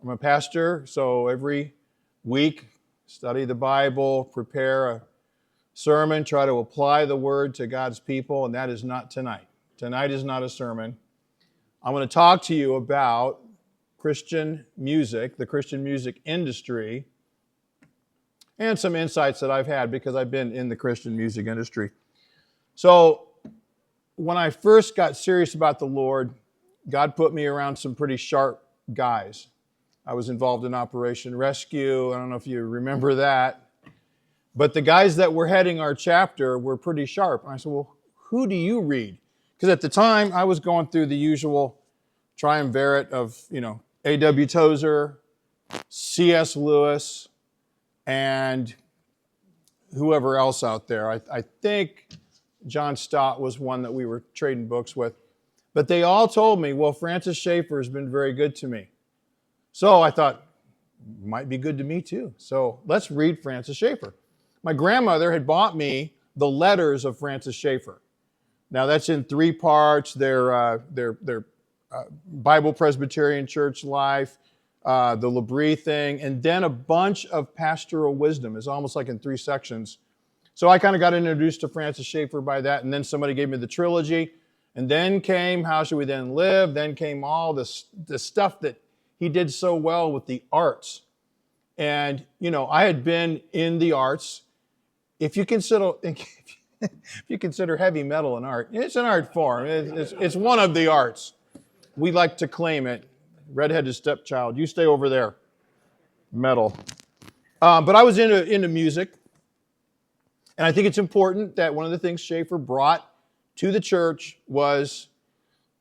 I'm a pastor, so every week, study the Bible, prepare a sermon, try to apply the word to God's people, and that is not tonight. Tonight is not a sermon. I'm going to talk to you about Christian music, the Christian music industry, and some insights that I've had because I've been in the Christian music industry. So when I first got serious about the Lord, God put me around some pretty sharp guys. I was involved in Operation Rescue. I don't know if you remember that. But the guys that were heading our chapter were pretty sharp. And I said, well, who do you read? Because at the time, I was going through the usual triumvirate of, A.W. Tozer, C.S. Lewis, and whoever else out there. I think John Stott was one that we were trading books with. But they all told me, well, Francis Schaeffer has been very good to me. So I thought, might be good to me too. So let's read Francis Schaeffer. My grandmother had bought me the letters of Francis Schaeffer. Now that's in 3 parts. Their Bible Presbyterian Church Life, the L'Abri thing, and then a bunch of pastoral wisdom. It's almost like in 3 sections. So I kind of got introduced to Francis Schaeffer by that, and then somebody gave me the trilogy. And then came How Should We Then Live? Then came all the stuff that he did so well with the arts. And, I had been in the arts. If you consider heavy metal an art, it's an art form. It's one of the arts. We like to claim it. Redheaded stepchild, you stay over there. Metal. But I was into music. And I think it's important that one of the things Schaeffer brought to the church was,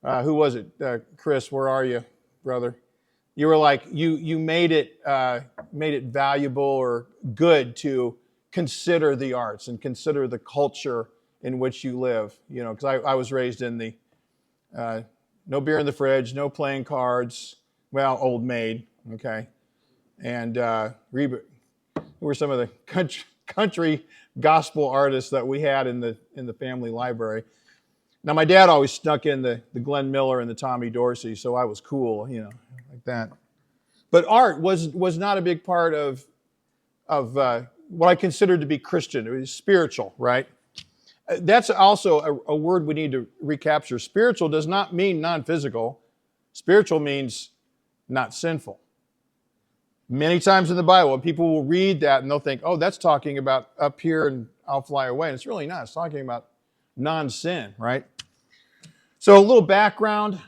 who was it? Chris, where are you, brother? You were like, you made it valuable or good to consider the arts and consider the culture in which you live. Because I was raised in the no beer in the fridge, no playing cards. Well, old maid, okay, and who were some of the country gospel artists that we had in the family library. Now, my dad always snuck in the Glenn Miller and the Tommy Dorsey, so I was cool, like that. But art was not a big part of what I considered to be Christian. It was spiritual, right? That's also a word we need to recapture. Spiritual does not mean non-physical. Spiritual means not sinful. Many times in the Bible, people will read that and they'll think, oh, that's talking about up here and I'll fly away. And it's really not. It's talking about non-sin, right? So a little background.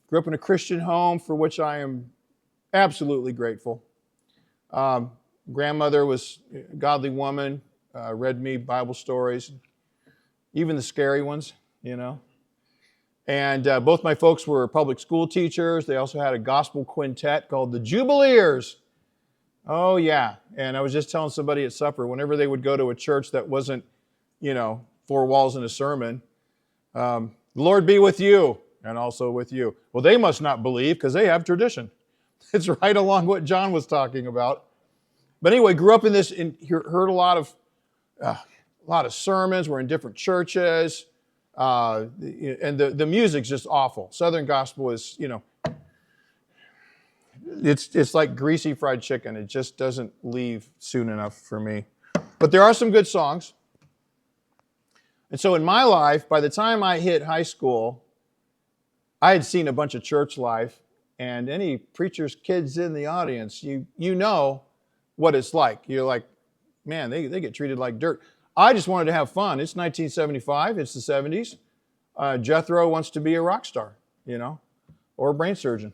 Grew up in a Christian home for which I am absolutely grateful. Grandmother was a godly woman, read me Bible stories, even the scary ones, And both my folks were public school teachers. They also had a gospel quintet called the Jubileers. Oh, yeah. And I was just telling somebody at supper, whenever they would go to a church that wasn't, 4 walls and a sermon, the Lord be with you and also with you. Well, they must not believe because they have tradition. It's right along what John was talking about. But anyway, grew up in this, and heard a lot of sermons. We're in different churches. And the music's just awful. Southern gospel is, it's like greasy fried chicken. It just doesn't leave soon enough for me. But there are some good songs. And so in my life, by the time I hit high school, I had seen a bunch of church life. And any preacher's kids in the audience, you know what it's like. You're like, man, they get treated like dirt. I just wanted to have fun. It's 1975. It's the 70s. Jethro wants to be a rock star, or a brain surgeon.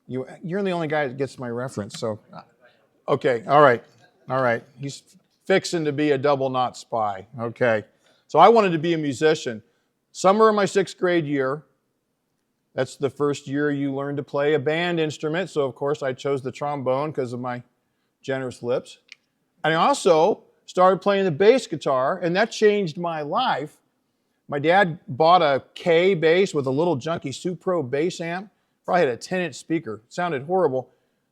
You're the only guy that gets my reference. So, okay, all right. He's fixing to be a double knot spy. Okay. So I wanted to be a musician. Summer of my 6th grade year, that's the first year you learn to play a band instrument. So, of course, I chose the trombone because of my generous lips. And I also started playing the bass guitar, and that changed my life. My dad bought a K bass with a little junky Supro bass amp. Probably had a 10-inch speaker. It sounded horrible,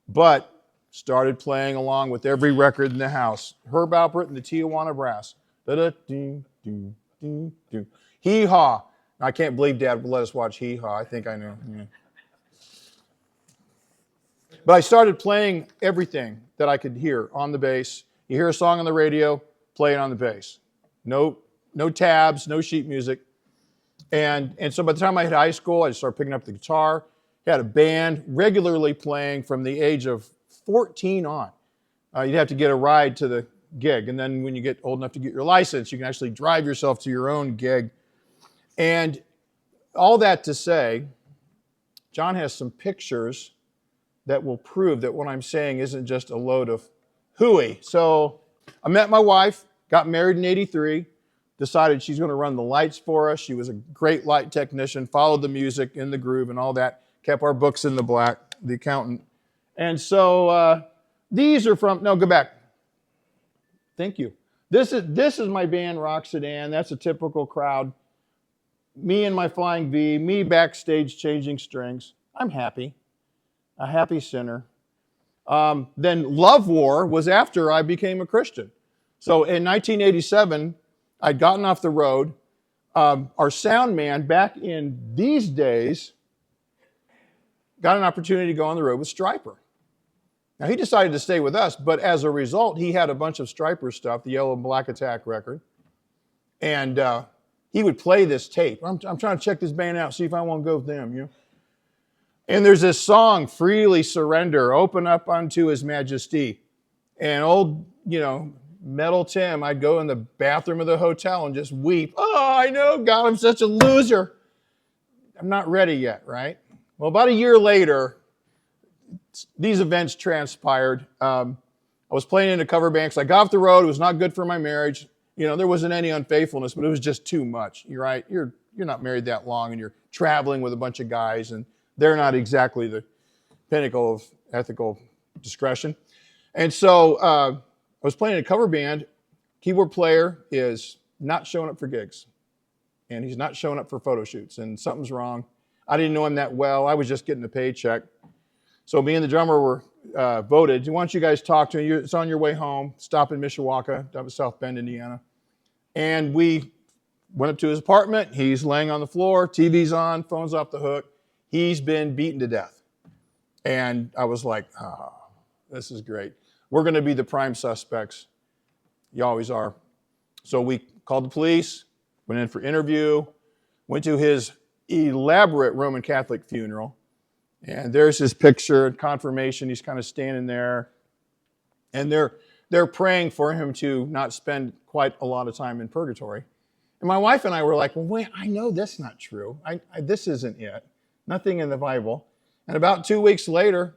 but started playing along with every record in the house. Herb Alpert and the Tijuana Brass. Hee-haw. I can't believe Dad would let us watch Hee Haw. I think I know. Yeah. But I started playing everything that I could hear on the bass. You hear a song on the radio, play it on the bass. No tabs, no sheet music. And so by the time I hit high school, I started picking up the guitar, had a band, regularly playing from the age of 14 on. You'd have to get a ride to the gig. And then when you get old enough to get your license, you can actually drive yourself to your own gig. And all that to say, John has some pictures that will prove that what I'm saying isn't just a load of hooey. So I met my wife, got married in '83, decided she's going to run the lights for us. She was a great light technician, followed the music in the groove and all that, kept our books in the black, the accountant. And so these are from, no, go back. Thank you. This is my band, Rock Sedan. That's a typical crowd. Me and my flying V, me backstage changing strings. I'm happy, a happy sinner. Then Love War was after I became a Christian. So in 1987, I'd gotten off the road. Our sound man back in these days got an opportunity to go on the road with Stryper. Now, he decided to stay with us, but as a result, he had a bunch of Stryper stuff, the Yellow and Black Attack record, and he would play this tape. I'm trying to check this band out, see if I won't go with them, you know. And there's this song, Freely Surrender, Open Up Unto His Majesty. And old, Metal Tim, I'd go in the bathroom of the hotel and just weep. Oh, I know, God, I'm such a loser. I'm not ready yet, right? Well, about a year later, these events transpired. I was playing in a cover band because I got off the road. It was not good for my marriage. There wasn't any unfaithfulness, but it was just too much. You're right. You're not married that long, and you're traveling with a bunch of guys, and they're not exactly the pinnacle of ethical discretion. And so I was playing in a cover band. Keyboard player is not showing up for gigs, and he's not showing up for photo shoots, and something's wrong. I didn't know him that well. I was just getting a paycheck. So me and the drummer were voted. Why don't you guys talk to him? It's on your way home. Stop in Mishawaka, down to South Bend, Indiana. And we went up to his apartment. He's laying on the floor. TV's on. Phone's off the hook. He's been beaten to death. And I was like, this is great. We're going to be the prime suspects. You always are. So we called the police, went in for interview, went to his elaborate Roman Catholic funeral. And there's his picture and confirmation. He's kind of standing there. And they're praying for him to not spend quite a lot of time in purgatory. And my wife and I were like, well, wait, I know that's not true. This isn't it. Nothing in the Bible. And about 2 weeks later,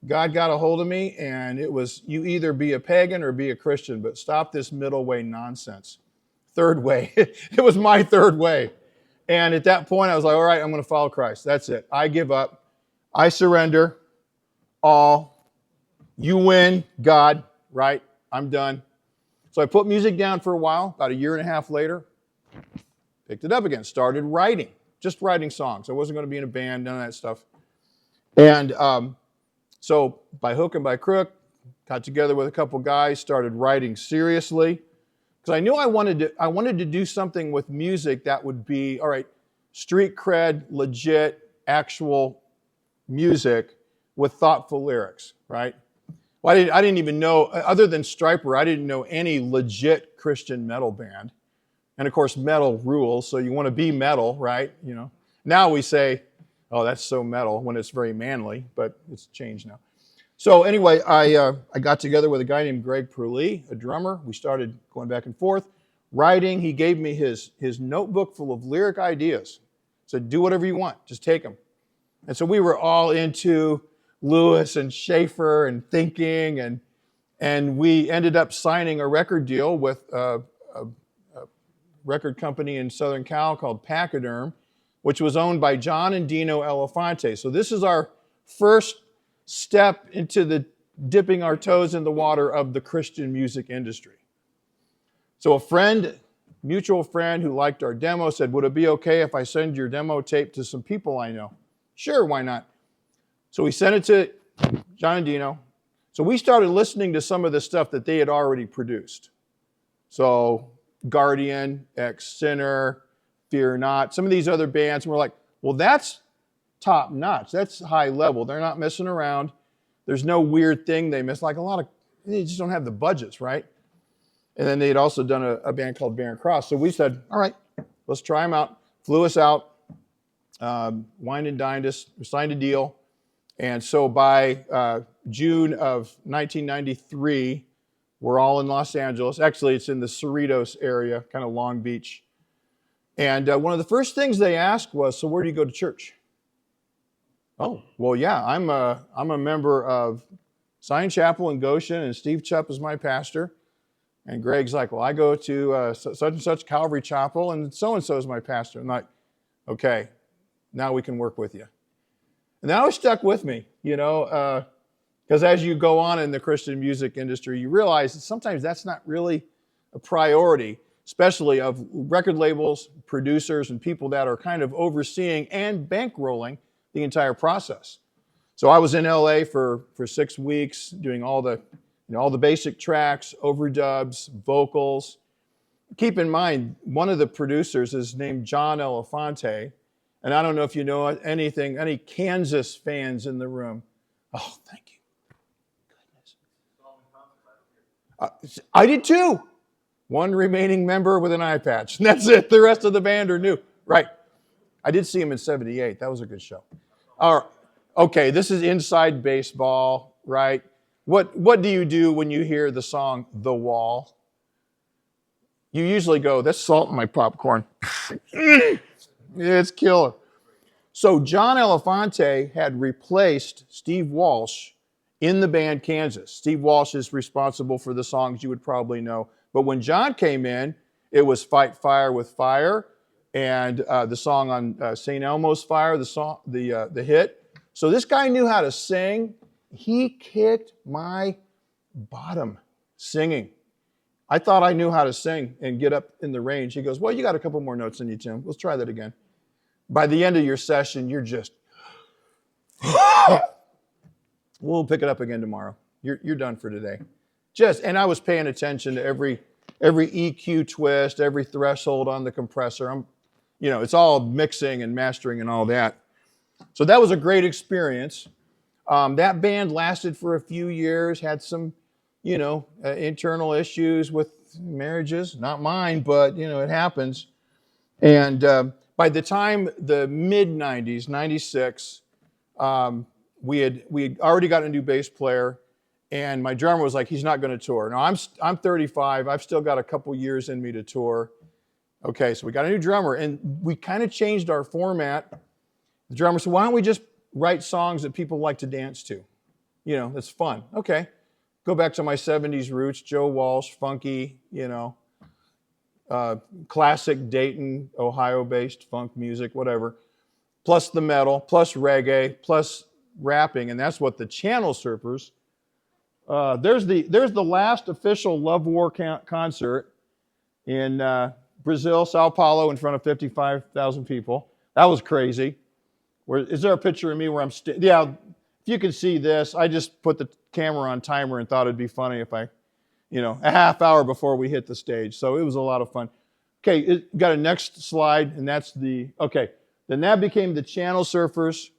God got a hold of me, and it was, you either be a pagan or be a Christian, but stop this middle way nonsense. Third way. It was my third way. And at that point, I was like, all right, I'm going to follow Christ. That's it. I give up. I surrender all. You win, God, right? I'm done. So I put music down for a while. About a year and a half later, picked it up again, started writing, just writing songs. I wasn't going to be in a band, none of that stuff. And so by hook and by crook, got together with a couple guys, started writing seriously. Because I knew I wanted to do something with music that would be, all right, street cred, legit, actual music with thoughtful lyrics, right? Well, I didn't even know, other than Stryper, I didn't know any legit Christian metal band. And of course, metal rules, so you want to be metal, right? Now we say, oh, that's so metal, when it's very manly, but it's changed now. So anyway, I got together with a guy named Greg Purley, a drummer. We started going back and forth, writing. He gave me his notebook full of lyric ideas. Said, do whatever you want, just take them. And so we were all into Lewis and Schaefer and thinking, and we ended up signing a record deal with a record company in Southern Cal called Pachyderm, which was owned by John and Dino Elefante. So this is our first step into the dipping our toes in the water of the Christian music industry. So a mutual friend who liked our demo said, would it be okay if I send your demo tape to some people I know? Sure, why not? So we sent it to John and Dino. So we started listening to some of the stuff that they had already produced. So Guardian, Ex-Sinner, Fear Not, some of these other bands. And we're like, well, that's top notch. That's high level. They're not messing around. There's no weird thing they miss. Like a lot of, they just don't have the budgets, right? And then they'd also done a band called Barren Cross. So we said, all right, let's try them out. Flew us out, wined and dined us, we signed a deal. And so by June of 1993, we're all in Los Angeles. Actually, it's in the Cerritos area, kind of Long Beach. And one of the first things they asked was, so where do you go to church? Oh, well, yeah, I'm a member of Zion Chapel in Goshen, and Steve Chupp is my pastor. And Greg's like, well, I go to such and such Calvary Chapel, and so is my pastor. I'm like, okay, now we can work with you. And that always stuck with me, because as you go on in the Christian music industry, you realize that sometimes that's not really a priority, especially of record labels, producers, and people that are kind of overseeing and bankrolling the entire process. So I was in LA for 6 weeks doing all the basic tracks, overdubs, vocals. Keep in mind, one of the producers is named John Elefante. And I don't know if you know any Kansas fans in the room. Oh, thank you. Goodness. I did too. One remaining member with an eye patch. And that's it. The rest of the band are new. Right. I did see him in 78. That was a good show. All right. Okay, this is inside baseball, right? What do you do when you hear the song The Wall? You usually go, that's salt in my popcorn. It's killer. So John Elefante had replaced Steve Walsh in the band Kansas. Steve Walsh is responsible for the songs you would probably know. But when John came in, it was Fight Fire with Fire and the song on St. Elmo's Fire, the hit. So this guy knew how to sing. He kicked my bottom singing. I thought I knew how to sing and get up in the range. He goes, well, you got a couple more notes in you, Tim. Let's try that again. By the end of your session, you're just, we'll pick it up again tomorrow. You're done for today. And I was paying attention to every EQ twist, every threshold on the compressor. It's all mixing and mastering and all that. So that was a great experience. That band lasted for a few years, had some, internal issues with marriages. Not mine, but, it happens. And by the time the mid-90s, 96, we had already got a new bass player, and my drummer was like, he's not going to tour. Now, I'm 35. I've still got a couple years in me to tour. Okay, so we got a new drummer, and we kind of changed our format. The drummer said, why don't we just write songs that people like to dance to? That's fun. Okay. Go back to my 70s roots, Joe Walsh, funky, classic Dayton, Ohio-based funk music, whatever, plus the metal, plus reggae, plus rapping, and that's what the Channel Surfers. There's the last official Love War concert in Brazil, Sao Paulo, in front of 55,000 people. That was crazy. Is there a picture of me where I'm yeah, if you can see this, I just put the camera on timer and thought it'd be funny if I, a half hour before we hit the stage. So it was a lot of fun. Okay, got a next slide, and that's okay. Then that became the Channel Surfers,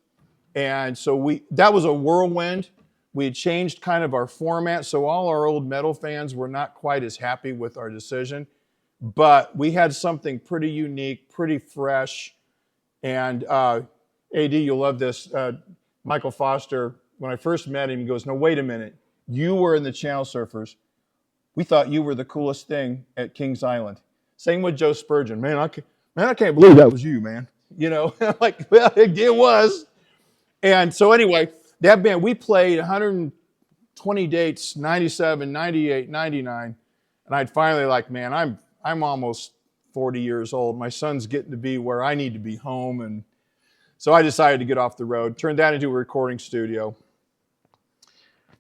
and so that was a whirlwind. We had changed kind of our format, so all our old metal fans were not quite as happy with our decision, but we had something pretty unique, pretty fresh, and AD, you'll love this. Michael Foster, when I first met him, he goes, no, wait a minute. You were in the Channel Surfers. We thought you were the coolest thing at Kings Island. Same with Joe Spurgeon. Man, I can't believe that was you, man. Like, well, it was. And so anyway, that band, we played 120 dates, 97, 98, 99. And I'd finally man, I'm almost 40 years old. My son's getting to be where I need to be home. And so I decided to get off the road, turned that into a recording studio.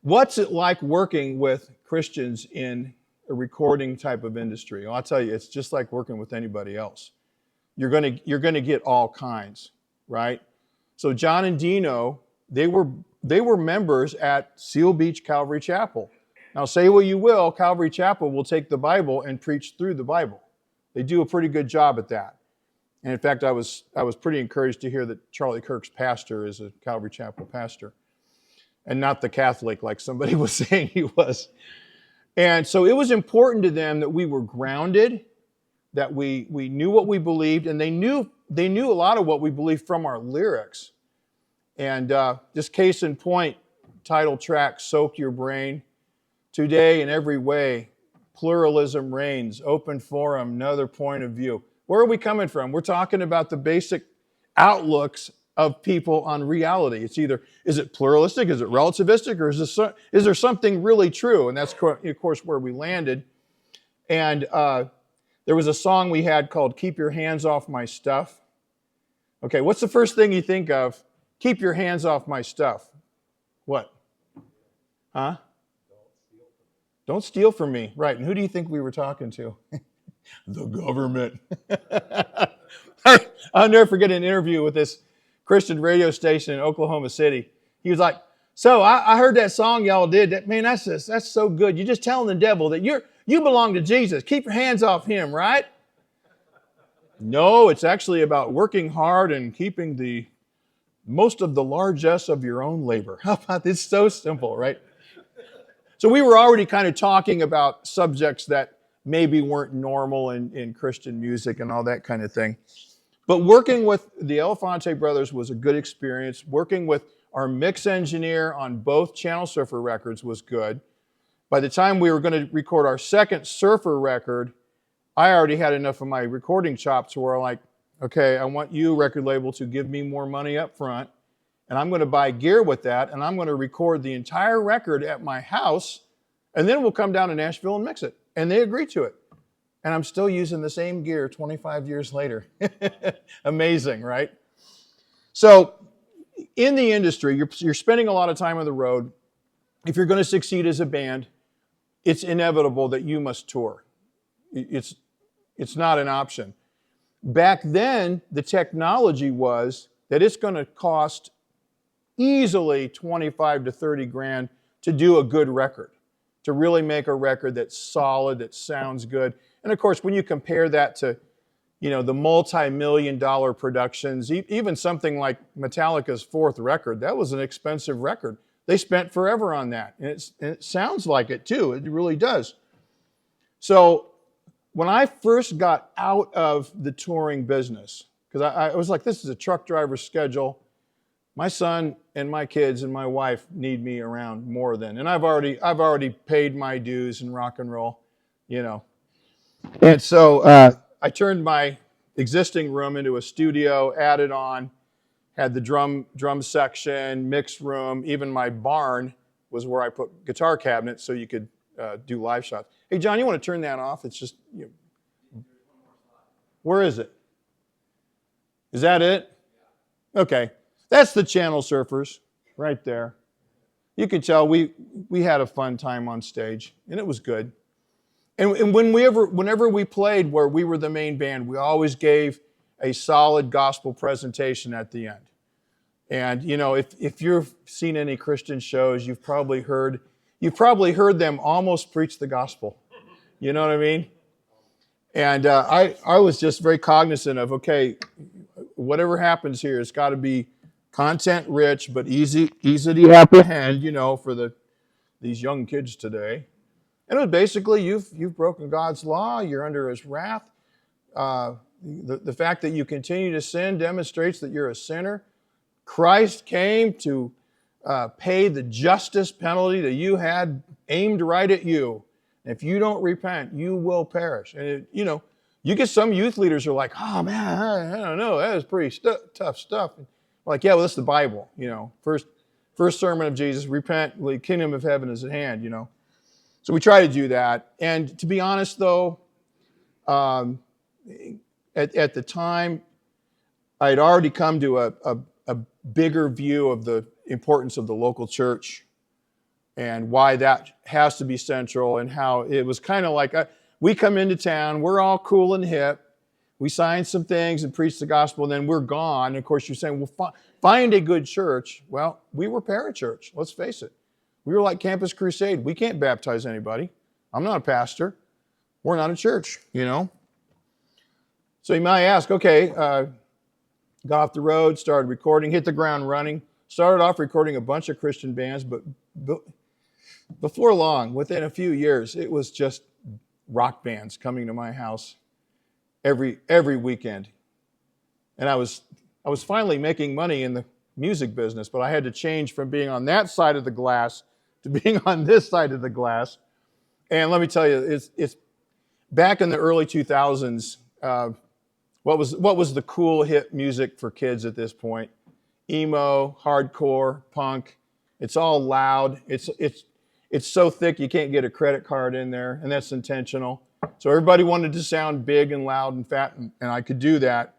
What's it like working with Christians in a recording type of industry? Well, I'll tell you, it's just like working with anybody else. You're gonna get all kinds, right? So John and Dino, they were members at Seal Beach Calvary Chapel. Now say what you will, Calvary Chapel will take the Bible and preach through the Bible. They do a pretty good job at that. And in fact, I was pretty encouraged to hear that Charlie Kirk's pastor is a Calvary Chapel pastor. and not the Catholic like somebody was saying he was. And so it was important to them that we were grounded, that we knew what we believed, and they knew a lot of what we believed from our lyrics. And just case in point, title track, Soak Your Brain. Today in every way, pluralism reigns, open forum, another point of view. Where are we coming from? We're talking about the basic outlooks of people on reality. It's either, is it pluralistic, is it relativistic, or is there something really true? And that's, of course, where we landed. And there was a song we had called Keep Your Hands Off My Stuff. Okay, what's the first thing you think of? Keep your hands off my stuff. What? Huh? Don't steal from me. Right, and who do you think we were talking to? The government. I'll never forget an interview with this Christian radio station in Oklahoma City. He was like, so I heard that song y'all did. Man, that's so good. You're just telling the devil that you belong to Jesus. Keep your hands off him, right? No, it's actually about working hard and keeping the most of the largesse of your own labor. How about this? So simple, right? So we were already kind of talking about subjects that maybe weren't normal in Christian music and all that kind of thing. But working with the Elefante brothers was a good experience. Working with our mix engineer on both Channel Surfer records was good. By the time we were going to record our second Surfer record, I already had enough of my recording chops where I'm like, okay, I want you, record label, to give me more money up front, and I'm going to buy gear with that, and I'm going to record the entire record at my house, and then we'll come down to Nashville and mix it. And they agreed to it. And I'm still using the same gear 25 years later. Amazing, right? So in the industry, you're spending a lot of time on the road. If you're going to succeed as a band, it's inevitable that you must tour. It's not an option. Back then, the technology was that it's going to cost easily 25 to 30 grand to do a good record, to really make a record that's solid, that sounds good. And of course, when you compare that to, the multi-million-dollar productions, even something like Metallica's fourth record, that was an expensive record. They spent forever on that. And it sounds like it too. It really does. So when I first got out of the touring business, because I was like, this is a truck driver's schedule. My son and my kids and my wife need me around more than, and I've already paid my dues in rock and roll, And so I turned my existing room into a studio, added on, had the drum section, mix room, even my barn was where I put guitar cabinets so you could do live shots. Hey, John, you want to turn that off? It's just, where is it? Is that it? Okay. That's the Channel Surfers right there. You can tell we had a fun time on stage, and it was good. And whenever we played where we were the main band, we always gave a solid gospel presentation at the end. And if you've seen any Christian shows, you've probably heard them almost preach the gospel. You know what I mean? And I was just very cognizant of, okay, whatever happens here, it's got to be content rich, but easy to apprehend, for these young kids today. And it was basically, you've broken God's law, you're under his wrath. The fact that you continue to sin demonstrates that you're a sinner. Christ came to pay the justice penalty that you had aimed right at you. And if you don't repent, you will perish. And you get some youth leaders who are like, oh man, I don't know, that is pretty tough stuff. Like, yeah, well, that's the Bible, First sermon of Jesus, repent, the kingdom of heaven is at hand, So we try to do that. And to be honest, though, at the time, I had already come to a bigger view of the importance of the local church and why that has to be central, and how it was kind of like we come into town, we're all cool and hip, we sign some things and preach the gospel, and then we're gone. And of course, you're saying, well, find a good church. Well, we were parachurch, let's face it. We were like Campus Crusade. We can't baptize anybody. I'm not a pastor. We're not a church, So you might ask, okay, got off the road, started recording, hit the ground running. Started off recording a bunch of Christian bands, but before long, within a few years, it was just rock bands coming to my house every weekend. And I was finally making money in the music business, but I had to change from being on that side of the glass to being on this side of the glass. And let me tell you, it's back in the early 2000s. What was the cool hit music for kids at this point? Emo, hardcore, punk. It's all loud. It's so thick you can't get a credit card in there, and that's intentional. So everybody wanted to sound big and loud and fat, and I could do that.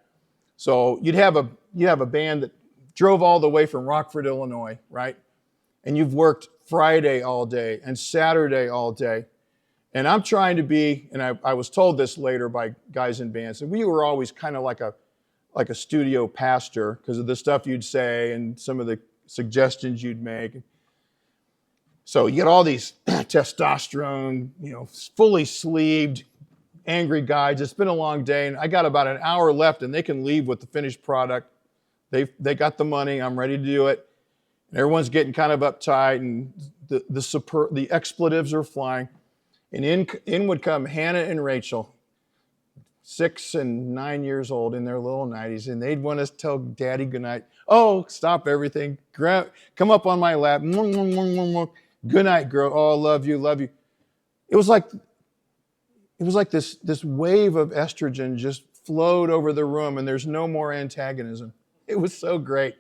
So you'd have a band that drove all the way from Rockford, Illinois, right? And you've worked Friday all day and Saturday all day. And I'm trying to be, and I was told this later by guys in bands, and we were always kind of like a studio pastor because of the stuff you'd say and some of the suggestions you'd make. So you get all these testosterone, fully sleeved, angry guys. It's been a long day, and I got about an hour left, and they can leave with the finished product. They got the money. I'm ready to do it. And everyone's getting kind of uptight, and the expletives are flying. And in would come Hannah and Rachel, 6 and 9 years old in their little nighties, and they'd want to tell Daddy goodnight. Oh, stop everything. Come up on my lap. Good night, girl. Oh, love you, love you. It was like this wave of estrogen just flowed over the room, and there's no more antagonism. It was so great.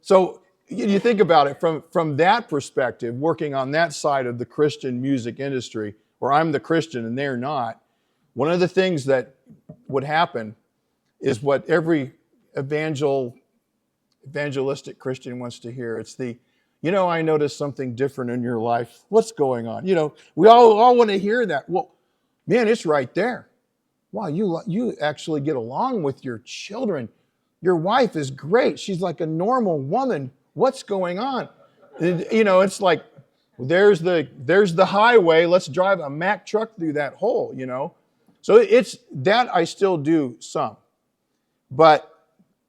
So you think about it from that perspective, working on that side of the Christian music industry, where I'm the Christian and they're not. One of the things that would happen is what every evangelistic Christian wants to hear. It's I noticed something different in your life. What's going on? We all want to hear that. Well, man, it's right there. Wow, you actually get along with your children. Your wife is great. She's like a normal woman. What's going on? It's like, there's the highway. Let's drive a Mack truck through that hole, So it's that I still do some. But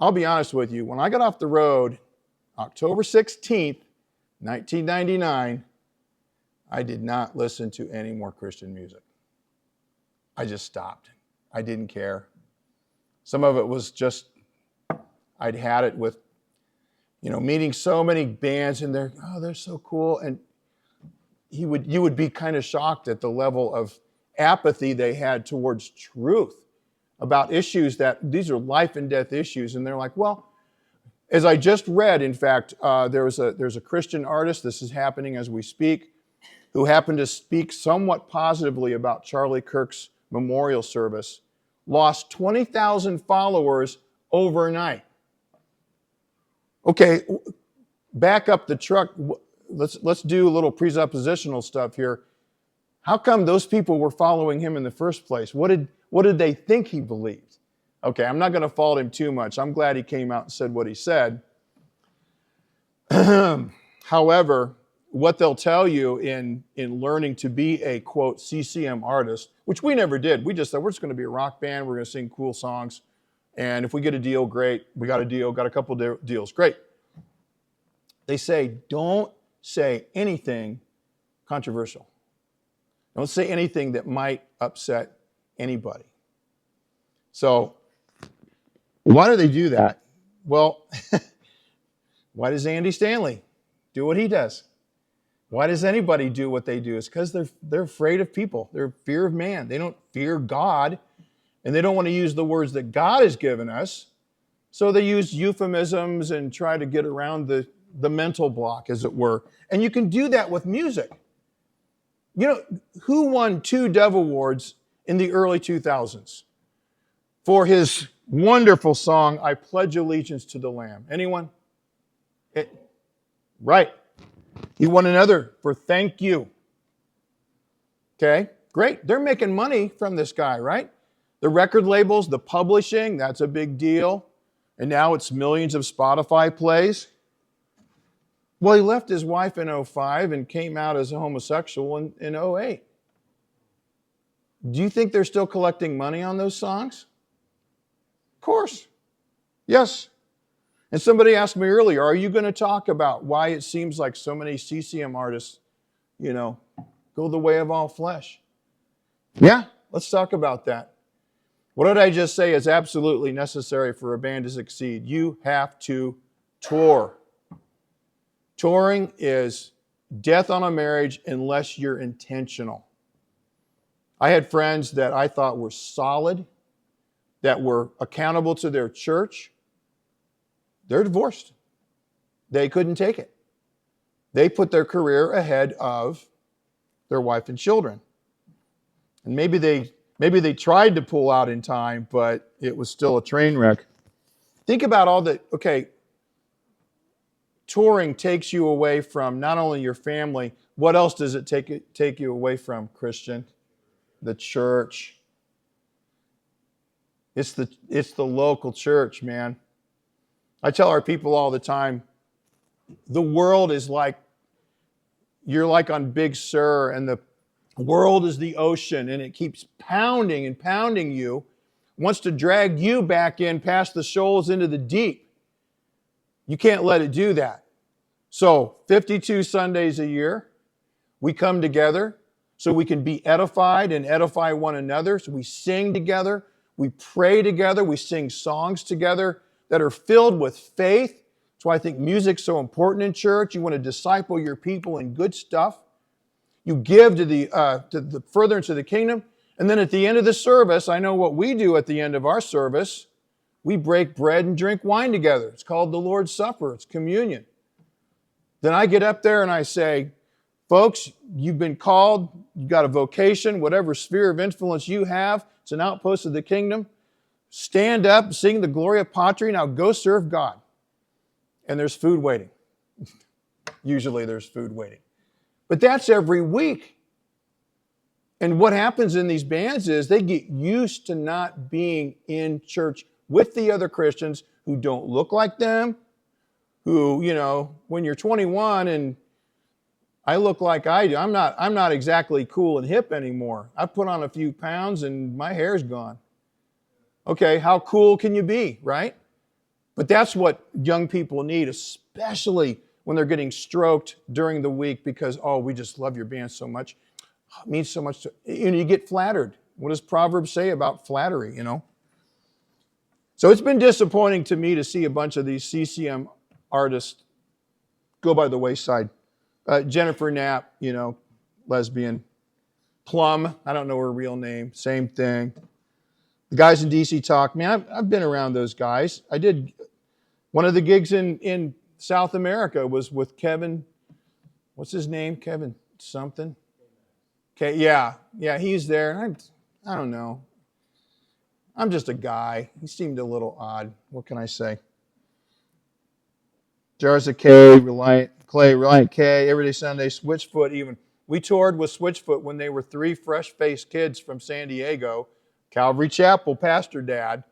I'll be honest with you. When I got off the road, October 16th, 1999, I did not listen to any more Christian music. I just stopped. I didn't care. Some of it was just, I'd had it with, meeting so many bands and they're so cool. And you would be kind of shocked at the level of apathy they had towards truth about issues these are life and death issues. And they're like, well, as I just read, in fact, there's a Christian artist, this is happening as we speak, who happened to speak somewhat positively about Charlie Kirk's memorial service, lost 20,000 followers overnight. Okay, back up the truck. Let's do a little presuppositional stuff here. How come those people were following him in the first place? What did they think he believed? Okay, I'm not going to fault him too much. I'm glad he came out and said what he said. However, what they'll tell you in learning to be a, quote, CCM artist, which we never did. We just said, we're just going to be a rock band. We're going to sing cool songs. And if we get a deal, great. We got a deal, got a couple deals, great. They say, don't say anything controversial. Don't say anything that might upset anybody. So why do they do that? Well, why does Andy Stanley do what he does? Why does anybody do what they do? It's because they're afraid of people. They're fear of man. They don't fear God, and they don't want to use the words that God has given us. So they use euphemisms and try to get around the mental block, as it were. And you can do that with music. Who won 2 Dove Awards in the early 2000s for his wonderful song, I Pledge Allegiance to the Lamb? Anyone? Right. He won another for Thank You. Okay, great. They're making money from this guy, right? The record labels, the publishing, that's a big deal. And now it's millions of Spotify plays. Well, he left his wife in 2005 and came out as a homosexual in 2008. Do you think they're still collecting money on those songs? Of course. Yes. And somebody asked me earlier, are you going to talk about why it seems like so many CCM artists, go the way of all flesh? Yeah, let's talk about that. What did I just say is absolutely necessary for a band to succeed? You have to tour. Touring is death on a marriage unless you're intentional. I had friends that I thought were solid, that were accountable to their church. They're divorced. They couldn't take it. They put their career ahead of their wife and children. And maybe they tried to pull out in time, but it was still a train wreck. Think about touring takes you away from not only your family, what else does it take you away from, Christian? The church. It's the local church, man. I tell our people all the time, the world is like, you're like on Big Sur, and the world is the ocean, and it keeps pounding and pounding you, wants to drag you back in past the shoals into the deep. You can't let it do that. So 52 Sundays a year, we come together so we can be edified and edify one another. So we sing together, we pray together, we sing songs together that are filled with faith. That's why I think music's so important in church. You want to disciple your people in good stuff. You give to the furtherance of the kingdom. And then at the end of the service, I know what we do at the end of our service. We break bread and drink wine together. It's called the Lord's Supper. It's communion. Then I get up there and I say, folks, you've been called. You've got a vocation, whatever sphere of influence you have. It's an outpost of the kingdom. Stand up, sing the Gloria Patri. Now go serve God. And there's food waiting. Usually there's food waiting. But that's every week. And what happens in these bands is they get used to not being in church with the other Christians who don't look like them, who, when you're 21 and I look like I do, I'm not exactly cool and hip anymore. I put on a few pounds and my hair's gone. Okay, how cool can you be, right? But that's what young people need, especially when they're getting stroked during the week because, we just love your band so much. It means so much to you get flattered. What does Proverbs say about flattery, So it's been disappointing to me to see a bunch of these CCM artists go by the wayside. Jennifer Knapp, lesbian. Plum, I don't know her real name, same thing. The guys in DC Talk, man, I've been around those guys. I did one of the gigs in South America was with Kevin, what's his name? Kevin something? Okay, yeah, he's there. I don't know. I'm just a guy. He seemed a little odd. What can I say? Jars of K, Reliant K, Everyday Sunday, Switchfoot even. We toured with Switchfoot when they were 3 fresh-faced kids from San Diego, Calvary Chapel, pastor dad,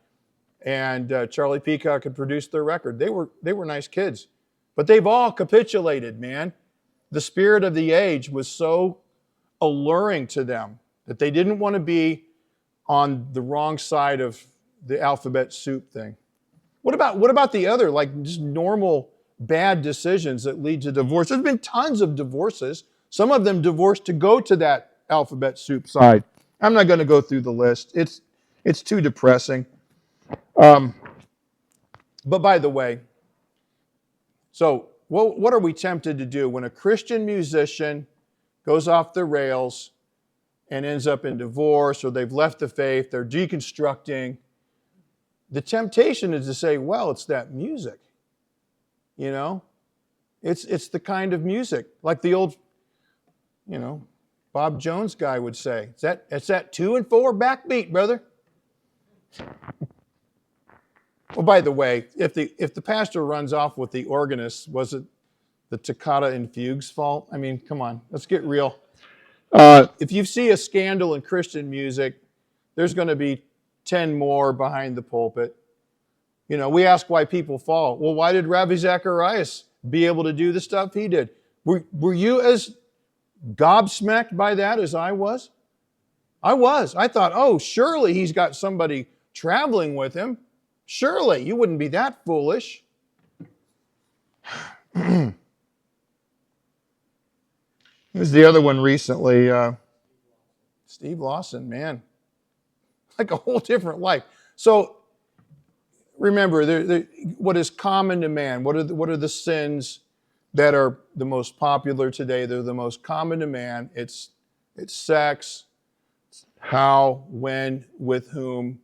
and Charlie Peacock had produced their record. They were nice kids. But they've all capitulated, man. The spirit of the age was so alluring to them that they didn't want to be on the wrong side of the alphabet soup thing. What about the other, like just normal bad decisions that lead to divorce? There's been tons of divorces. Some of them divorced to go to that alphabet soup side. I'm not going to go through the list. It's too depressing. But by the way, so what are we tempted to do when a Christian musician goes off the rails and ends up in divorce, or they've left the faith, they're deconstructing? The temptation is to say, well, it's that music. It's the kind of music, like the old, Bob Jones guy would say. It's that 2 and 4 backbeat, brother. Well, by the way, if the pastor runs off with the organist, was it the toccata and fugues fault? I mean, come on, let's get real. If you see a scandal in Christian music, there's going to be 10 more behind the pulpit. We ask why people fall. Well, why did Ravi Zacharias be able to do the stuff he did? Were you as gobsmacked by that as I was? I was. I thought, surely he's got somebody traveling with him. Surely, you wouldn't be that foolish. Who's the other one recently? Steve Lawson, man. Like a whole different life. So remember, what is common to man? What are the sins that are the most popular today? They're the most common to man. It's sex, how, when, with whom.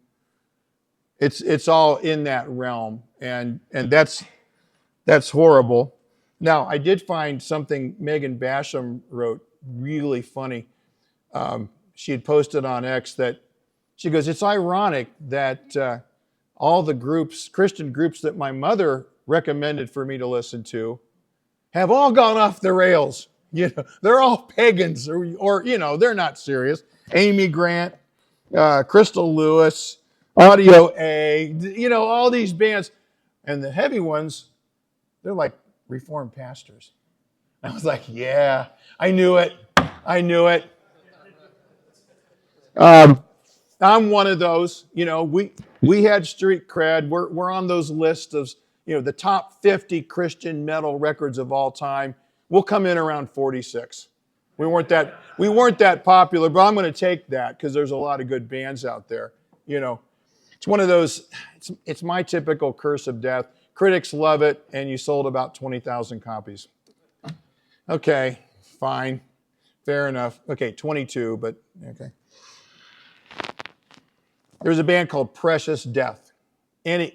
It's all in that realm, and that's horrible. Now, I did find something Megan Basham wrote really funny. She had posted on X that she goes, "It's ironic that all the groups, Christian groups that my mother recommended for me to listen to, have all gone off the rails. You know, they're all pagans, or you know, they're not serious. Amy Grant, Crystal Lewis, Audio A, you know, all these bands, and the heavy ones, they're like Reformed pastors." I was like, "Yeah, I knew it. I knew it." I'm one of those. You know, we had street cred. We're on those lists of, you know, the top 50 Christian metal records of all time. We'll come in around 46. We weren't that popular, but I'm going to take that because there's a lot of good bands out there. You know, it's one of those. It's my typical curse of death. Critics love it, and you sold about 20,000 copies. Okay, fine, fair enough. Okay, 22, but okay. There's a band called Precious Death. I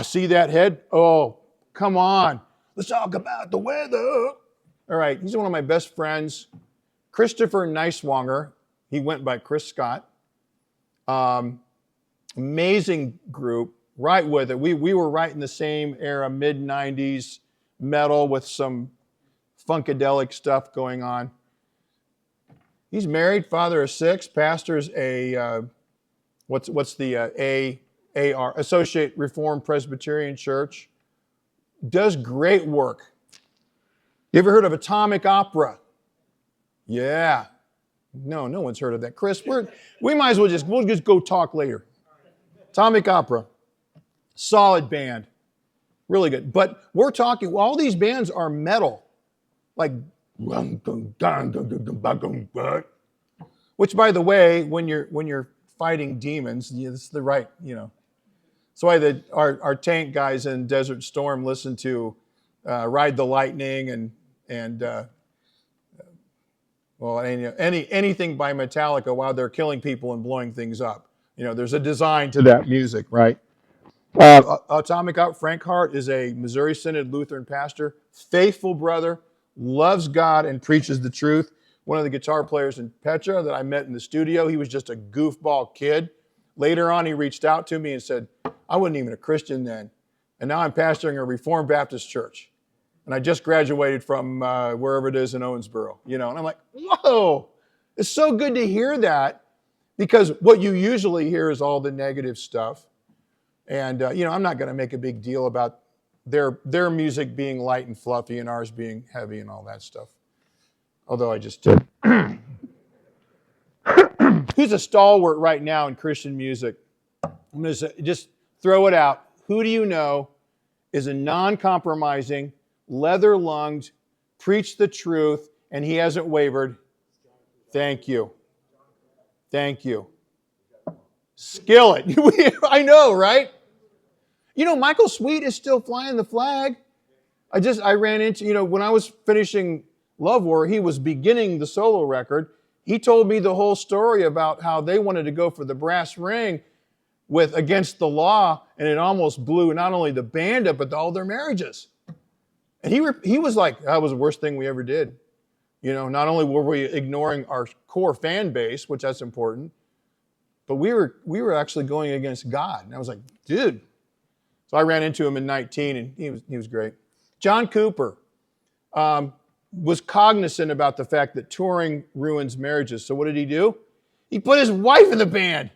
see that head. Oh, come on. Let's talk about the weather. All right, he's one of my best friends. Christopher Neiswanger. He went by Chris Scott. Amazing group. Right with it. We were right in the same era, mid-90s metal with some funkadelic stuff going on. He's married, father of 6, pastors a what's the AR, Associate Reformed Presbyterian Church. Does great work. You ever heard of Atomic Opera? Yeah. No one's heard of that. Chris, we might as well we'll just go talk later. Atomic Opera. Solid band. Really good. But we're talking, all these bands are metal. Like, which, by the way, when you're fighting demons, it's the right, you know. That's why our tank guys in Desert Storm listen to Ride the Lightning and anything by Metallica while they're killing people and blowing things up. You know, there's a design to that music, right? Atomic Out, Frank Hart is a Missouri Synod Lutheran pastor, faithful brother, loves God and preaches the truth. One of the guitar players in Petra that I met in the studio, he was just a goofball kid. Later on, he reached out to me and said, "I wasn't even a Christian then, and now I'm pastoring a Reformed Baptist church. And I just graduated from wherever it is in Owensboro." You know, and I'm like, whoa, it's so good to hear that, because what you usually hear is all the negative stuff. And, you know, I'm not going to make a big deal about their music being light and fluffy and ours being heavy and all that stuff. Although I just did. Who's a stalwart right now in Christian music? I'm going to just throw it out. Who do you know is a non-compromising, leather-lunged, preach the truth, and he hasn't wavered? Thank you. Thank you. Skillet. I know, right? You know, Michael Sweet is still flying the flag. I ran into, you know, when I was finishing Love War, he was beginning the solo record. He told me the whole story about how they wanted to go for the brass ring with Against the Law, and it almost blew not only the band up, but all their marriages. And he was like, that was the worst thing we ever did. You know, not only were we ignoring our core fan base, which that's important, but we were actually going against God. And I was like, dude. So I ran into him in 19, and he was great. John Cooper was cognizant about the fact that touring ruins marriages. So what did he do? He put his wife in the band.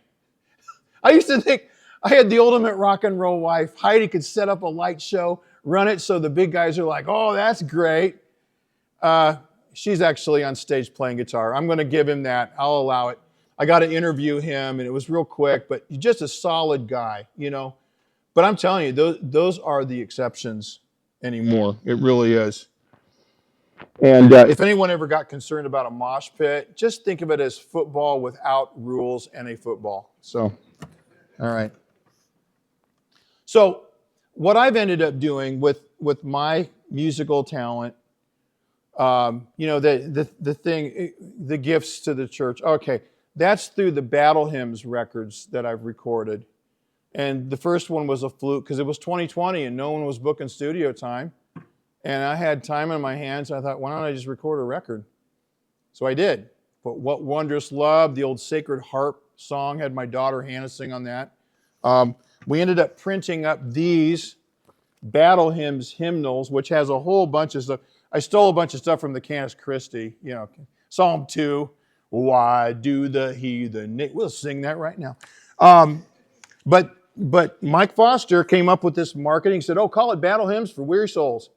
I used to think I had the ultimate rock and roll wife. Heidi could set up a light show, run it so the big guys are like, oh, that's great. She's actually on stage playing guitar. I'm going to give him that. I'll allow it. I got to interview him, and it was real quick, but just a solid guy, you know. But I'm telling you, those are the exceptions. anymore. It really is. And if anyone ever got concerned about a mosh pit, just think of it as football without rules and a football. So, all right. So, what I've ended up doing with my musical talent, the gifts to the church. Okay, that's through the battle hymns records that I've recorded. And the first one was a fluke because it was 2020 and no one was booking studio time. And I had time on my hands. I thought, why don't I just record a record? So I did. But What Wondrous Love, the old Sacred Harp song, had my daughter Hannah sing on that. We ended up printing up these battle hymns hymnals, which has a whole bunch of stuff. I stole a bunch of stuff from the Canis Christi, Psalm 2, why do the heathen... We'll sing that right now. But Mike Foster came up with this marketing, said, call it Battle Hymns for Weary Souls.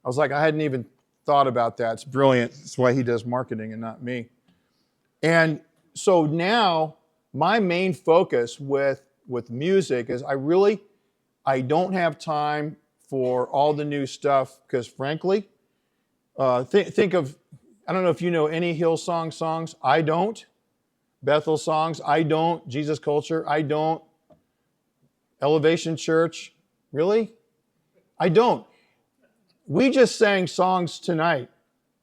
I was like, I hadn't even thought about that. It's brilliant. That's why he does marketing and not me. And so now my main focus with music is I don't have time for all the new stuff because frankly, think of, I don't know if you know any Hillsong songs. I don't. Bethel songs. I don't. Jesus Culture. I don't. Elevation Church. Really? I don't. We just sang songs tonight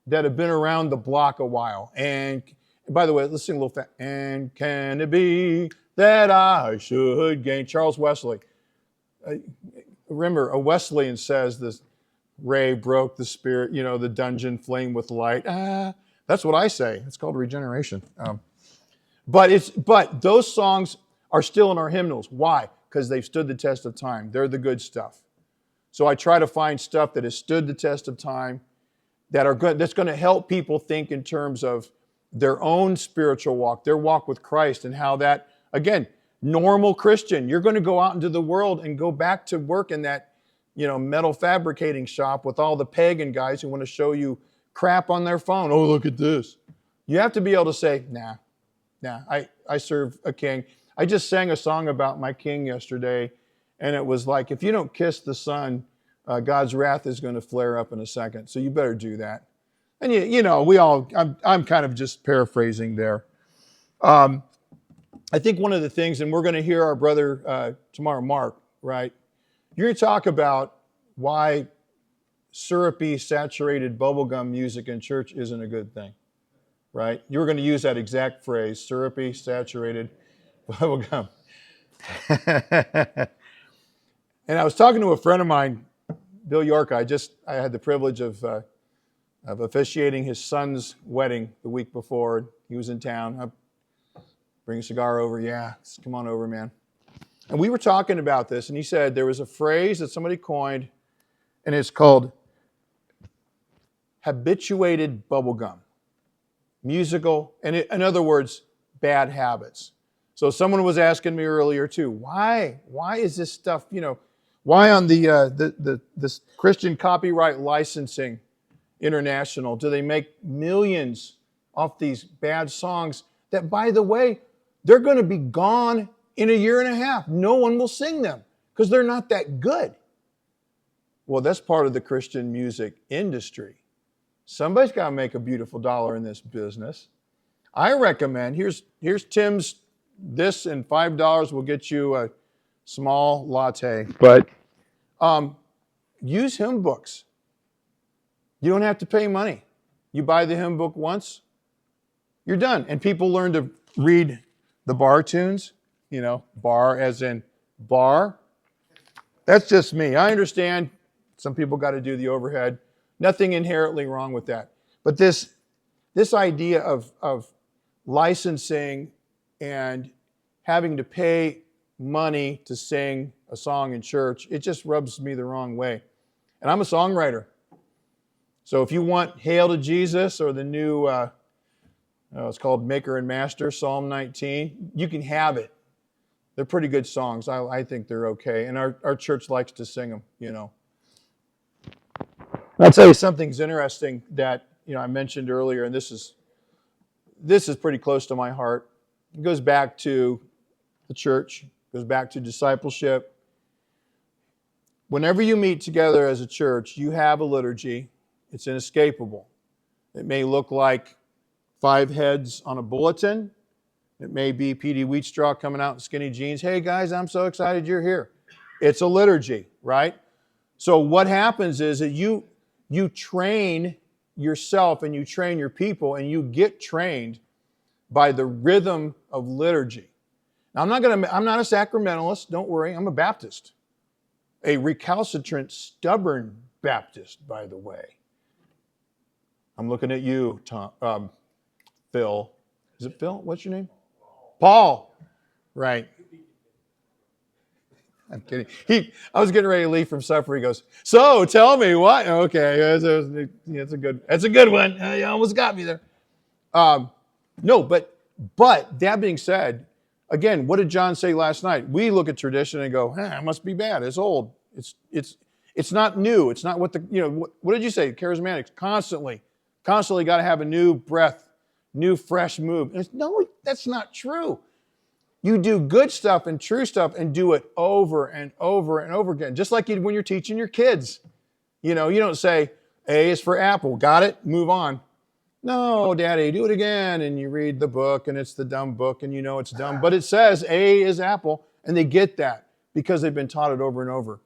that have been around the block a while. And by the way, let's sing a little fast. And can it be that I should gain? Charles Wesley. Remember, a Wesleyan says this, Ray broke the spirit, the dungeon flame with light. That's what I say. It's called regeneration. But those songs are still in our hymnals. Why? Because they've stood the test of time. They're the good stuff. So I try to find stuff that has stood the test of time, that's going to help people think in terms of their own spiritual walk, their walk with Christ, and how that, again, normal Christian, you're going to go out into the world and go back to work in that, metal fabricating shop with all the pagan guys who want to show you crap on their phone. Oh, look at this. You have to be able to say, nah, I serve a king. I just sang a song about my king yesterday, and it was like, if you don't kiss the sun, God's wrath is going to flare up in a second. So you better do that. And I'm kind of just paraphrasing there. I think one of the things, and we're going to hear our brother tomorrow, Mark, right? You're going to talk about why syrupy, saturated bubblegum music in church isn't a good thing, right? You were going to use that exact phrase, syrupy, saturated bubblegum. And I was talking to a friend of mine, Bill York. I had the privilege of officiating his son's wedding the week before. He was in town. I bring a cigar over. Yeah, come on over, man. And we were talking about this, and he said there was a phrase that somebody coined, and it's called habituated bubblegum. Musical, and in other words, bad habits. So someone was asking me earlier too, why is this stuff, why on this Christian Copyright Licensing International do they make millions off these bad songs that, by the way, they're going to be gone in a year and a half. No one will sing them because they're not that good. Well, that's part of the Christian music industry. Somebody's got to make a beautiful dollar in this business. I recommend, here's Tim's, this and $5 will get you a small latte. But use hymn books. You don't have to pay money. You buy the hymn book once, you're done. And people learn to read the bar tunes, bar as in bar. That's just me. I understand some people got to do the overhead. Nothing inherently wrong with that. But this idea of licensing and having to pay money to sing a song in church, it just rubs me the wrong way. And I'm a songwriter. So if you want Hail to Jesus or the new, it's called Maker and Master, Psalm 19, you can have it. They're pretty good songs. I think they're okay. And our church likes to sing them, I'll tell you something's interesting that, I mentioned earlier, and this is pretty close to my heart. It goes back to the church, goes back to discipleship. Whenever you meet together as a church, you have a liturgy. It's inescapable. It may look like 5 heads on a bulletin. It may be P.D. Wheatstraw coming out in skinny jeans. Hey guys, I'm so excited you're here. It's a liturgy, right? So what happens is that you train yourself and you train your people and you get trained by the rhythm of liturgy. Now, I'm not a sacramentalist, don't worry, I'm a Baptist. A recalcitrant, stubborn Baptist, by the way. I'm looking at you, Tom, Phil. Is it Phil? What's your name? Paul. Right. I'm kidding. I was getting ready to leave from supper. He goes, so tell me what? Okay, that's a good one. You almost got me there. No, but that being said, again, what did John say last night? We look at tradition and go, it must be bad. It's old. It's not new. It's not what what did you say? Charismatics constantly got to have a new breath, new fresh move. No, that's not true. You do good stuff and true stuff and do it over and over and over again. Just like when you're teaching your kids. You don't say, A is for apple. Got it? Move on. No, Daddy, do it again. And you read the book and it's the dumb book and it's dumb. But it says A is apple. And they get that because they've been taught it over and over.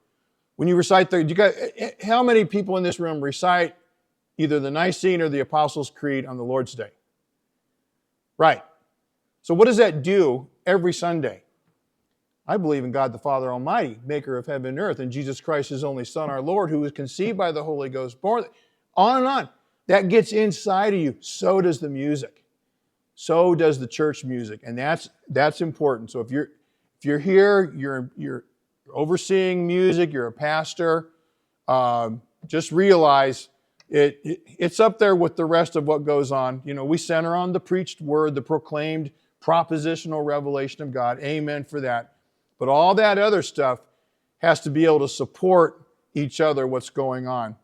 When you recite how many people in this room recite either the Nicene or the Apostles' Creed on the Lord's Day? Right. So what does that do every Sunday? I believe in God the Father Almighty, maker of heaven and earth, and Jesus Christ, his only Son, our Lord, who was conceived by the Holy Ghost, born, on and on. That gets inside of you. So does the music. So does the church music. And that's important. So if you're here, you're overseeing music, you're a pastor, just realize it's up there with the rest of what goes on. We center on the preached word, the proclaimed propositional revelation of God. Amen for that. But all that other stuff has to be able to support each other, what's going on.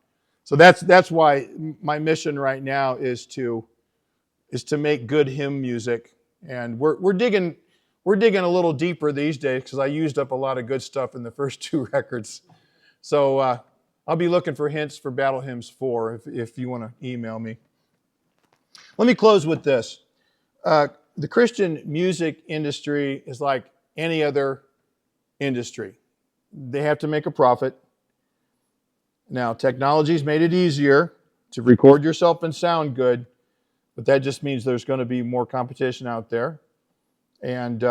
So that's why my mission right now is to make good hymn music. And we're digging a little deeper these days because I used up a lot of good stuff in the first 2 records. So I'll be looking for hints for Battle Hymns 4 if you want to email me. Let me close with this. The Christian music industry is like any other industry. They have to make a profit. Now, technology's made it easier to record yourself and sound good, but that just means there's going to be more competition out there. And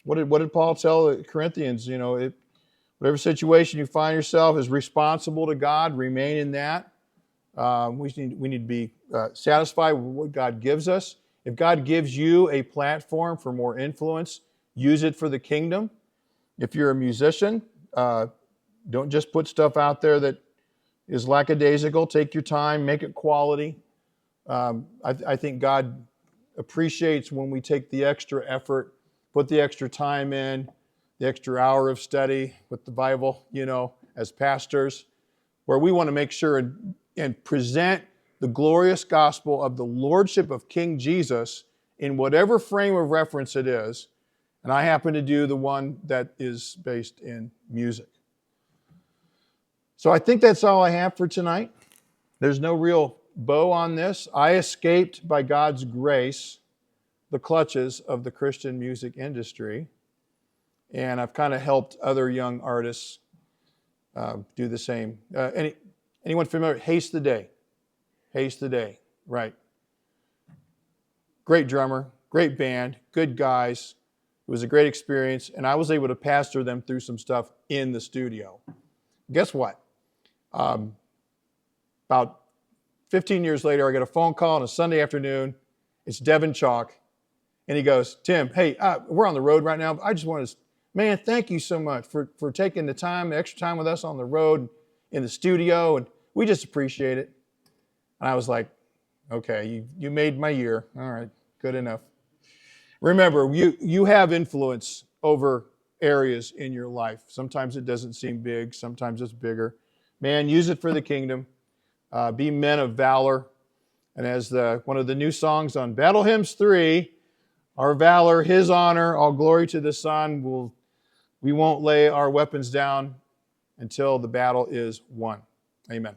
what did Paul tell the Corinthians? Whatever situation you find yourself is responsible to God. Remain in that. We need to be satisfied with what God gives us. If God gives you a platform for more influence, use it for the kingdom. If you're a musician, don't just put stuff out there that is lackadaisical. Take your time, make it quality. I think God appreciates when we take the extra effort, put the extra time in, the extra hour of study with the Bible, as pastors, where we want to make sure and present the glorious gospel of the lordship of King Jesus in whatever frame of reference it is. And I happen to do the one that is based in music. So I think that's all I have for tonight. There's no real bow on this. I escaped, by God's grace, the clutches of the Christian music industry. And I've kind of helped other young artists do the same. Anyone familiar? Haste the Day. Haste the Day, right. Great drummer, great band, good guys. It was a great experience, and I was able to pastor them through some stuff in the studio. Guess what? About 15 years later, I get a phone call on a Sunday afternoon. It's Devin Chalk, and he goes, Tim, hey, we're on the road right now. I just want to, man, thank you so much for taking the extra time with us on the road in the studio, and we just appreciate it. And I was like, okay, you made my year. All right, good enough. Remember, you have influence over areas in your life. Sometimes it doesn't seem big. Sometimes it's bigger. Man, use it for the kingdom. Be men of valor. And as one of the new songs on Battle Hymns 3, our valor, his honor, all glory to the Son. We won't lay our weapons down until the battle is won. Amen.